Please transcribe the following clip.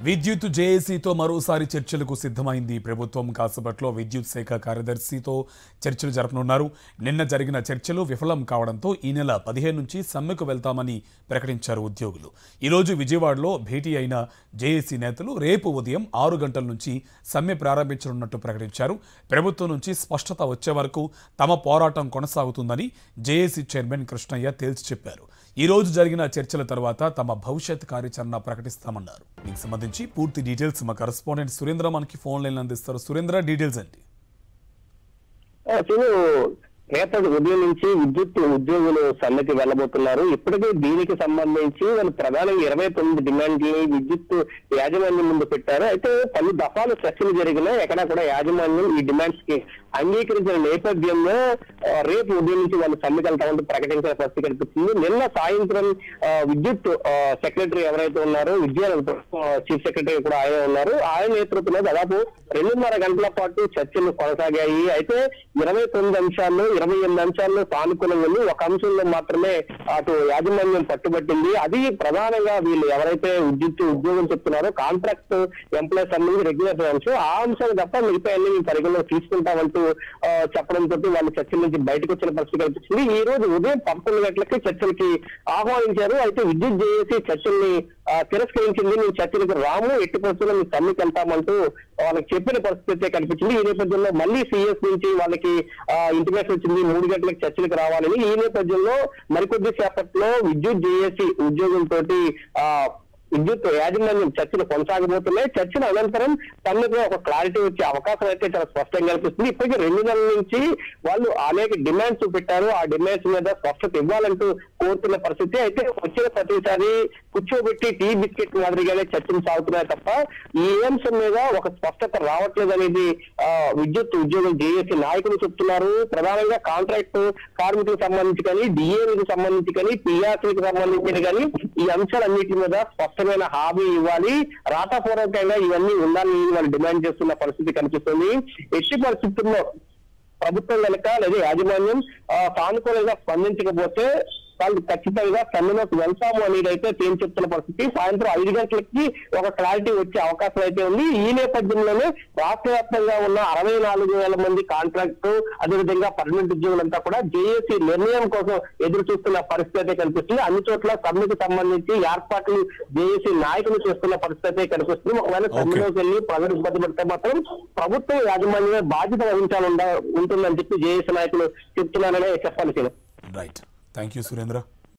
విద్యుత్ జేఏసీతో మరోసారి చర్చలకు సిద్ధమైంది ప్రభుత్వం. కాసేపట్లో విద్యుత్ శాఖ కార్యదర్శితో చర్చలు జరపనున్నారు. నిన్న జరిగిన చర్చలు విఫలం కావడంతో ఈ నెల 15 నుంచి సమ్మెకు వెళ్తామని ప్రకటించారు ఉద్యోగులు. ఈరోజు విజయవాడలో భేటీ అయిన జేఏసీ నేతలు రేపు ఉదయం 6 గంటల నుంచి సమ్మె ప్రారంభించనున్నట్టు ప్రకటించారు. ప్రభుత్వం నుంచి స్పష్టత వచ్చే వరకు తమ పోరాటం కొనసాగుతుందని జేఏసీ చైర్మన్ కృష్ణయ్య తేల్చి చెప్పారు. ఈ రోజు జరిగిన చర్చల తర్వాత తమ భవిష్యత్ కార్యాచరణ ప్రకటిస్తామన్నారు. దీనికి సంబంధించి పూర్తి డీటెయిల్స్ మా కరెస్పాండెంట్ సురేంద్ర మనకి ఫోన్ లైన్ అందిస్తారు. సురేంద్ర, డీటెయిల్స్ ఏంటి? రేపటి ఉదయం నుంచి విద్యుత్ ఉద్యోగులు సమ్మెకి వెళ్లబోతున్నారు. ఇప్పటికే దీనికి సంబంధించి వాళ్ళు ప్రధానంగా 29 డిమాండ్లు విద్యుత్ యాజమాన్యం ముందు పెట్టారు. అయితే పలు దఫాలు చర్చలు జరిగినా ఎక్కడా కూడా యాజమాన్యం ఈ డిమాండ్స్ కి అంగీకరించిన నేపథ్యంలో రేపు ఉదయం నుంచి వాళ్ళు సమ్మెకి వెళ్తామంటూ ప్రకటించిన పరిస్థితి కనిపిస్తుంది. నిన్న సాయంత్రం విద్యుత్ సెక్రటరీ ఎవరైతే ఉన్నారో, విద్యా చీఫ్ సెక్రటరీ కూడా ఆయన ఉన్నారు. ఆయన నేతృత్వంలో దాదాపు 2.5 గంటల పాటు చర్చలు కొనసాగాయి. అయితే 29 అంశాల్లో 28 అంశాల్లో సానుకూలంగా ఉంది. ఒక అంశంలో మాత్రమే అటు యాజమాన్యం పట్టుబట్టింది. అది ప్రధానంగా వీళ్ళు ఎవరైతే విద్యుత్ ఉద్యోగం చెప్తున్నారో కాంట్రాక్ట్ ఎంప్లాయీస్ సంబంధించి రెగ్యులేటర్ అంశం, ఆ అంశాలు తప్ప మిగతా అన్ని మేము పరిగణలో తీసుకుంటామంటూ చెప్పడంతో వాళ్ళు చర్చల నుంచి బయటకు వచ్చిన పరిస్థితి కనిపించింది. ఈ రోజు ఉదయం 11 గంటలకి చర్చలకి ఆహ్వానించారు. అయితే విద్యుత్ జేఏసీ చర్చల్ని తిరస్కరించింది. మేము చర్చలకు రాము, ఎట్టి పరిస్థితుల్లో మేము సమ్మెకి వెళ్తామంటూ వాళ్ళకి చెప్పిన పరిస్థితి కనిపించింది. ఈ నేపథ్యంలో మళ్ళీ సీఎస్ నుంచి వాళ్ళకి ఇంటిమేషన్ వచ్చింది 3 గంటలకు చర్చలకు రావాలని. ఈ నేపథ్యంలో మరికొద్ది సేపట్లో విద్యుత్ జేఏసీ ఉద్యోగులతో విద్యుత్ యాజమాన్యం చర్చలు కొనసాగబోతున్నాయి. చర్చల అనంతరం తమకు ఒక క్లారిటీ వచ్చే అవకాశం అయితే చాలా స్పష్టంగా కనిపిస్తుంది. ఇప్పటికీ 2 నెలల నుంచి వాళ్ళు అనేక డిమాండ్స్ పెట్టారు. ఆ డిమాండ్స్ మీద స్పష్టత ఇవ్వాలంటూ కోరుతున్న పరిస్థితి. అయితే వచ్చిన ప్రతిసారి కూర్చోబెట్టి టీ బిస్కెట్ మాదిరిగానే చర్చలు సాగుతున్నాయి తప్ప ఈ అంశం మీద ఒక స్పష్టత రావట్లేదు అనేది విద్యుత్ ఉద్యోగులు జేఏసీ నాయకులు చెప్తున్నారు. ప్రధానంగా కాంట్రాక్ట్ కార్మికులకు సంబంధించి కానీ, డిఏలకు సంబంధించి కానీ, పిఆర్సీకి సంబంధించి కానీ ఈ అంశాలన్నిటి మీద స్పష్టమైన హామీ ఇవ్వాలి, రాతపూర్వకంగా ఇవన్నీ ఉండాలని వాళ్ళు డిమాండ్ చేస్తున్న పరిస్థితి కనిపిస్తుంది. ఎట్టి పరిస్థితుల్లో ప్రభుత్వం కనుక లేదా యాజమాన్యం సానుకూలంగా స్పందించకపోతే వాళ్ళు ఖచ్చితంగా సమ్మెలోకి వెళ్తాము అనేది అయితే తేం చెప్తున్న పరిస్థితి. సాయంత్రం 5 గంటలకి ఒక క్లారిటీ వచ్చే అవకాశం అయితే ఉంది. ఈ నేపథ్యంలోనే రాష్ట్ర వ్యాప్తంగా ఉన్న 64,000 మంది కాంట్రాక్ట్ అదేవిధంగా పర్మనెంట్ ఉద్యోగులంతా కూడా జేఏసీ నిర్ణయం కోసం ఎదురు చూస్తున్న పరిస్థితి అయితే కనిపిస్తుంది. అన్ని చోట్ల సమ్మెకు సంబంధించి ఏర్పాట్లు జేఏసీ నాయకులు చేస్తున్న పరిస్థితి అయితే కనిపిస్తుంది. ఒకవేళ సమ్మెలోకి వెళ్ళి ప్రజలు ఇబ్బంది పడితే మాత్రం ప్రభుత్వం యాజమాన్యమే బాధ్యత వహించాలని ఉంటుందని చెప్పి జేఏసీ నాయకులు చెప్తున్నారనే చెప్పాలి. Right, thank you Surendra.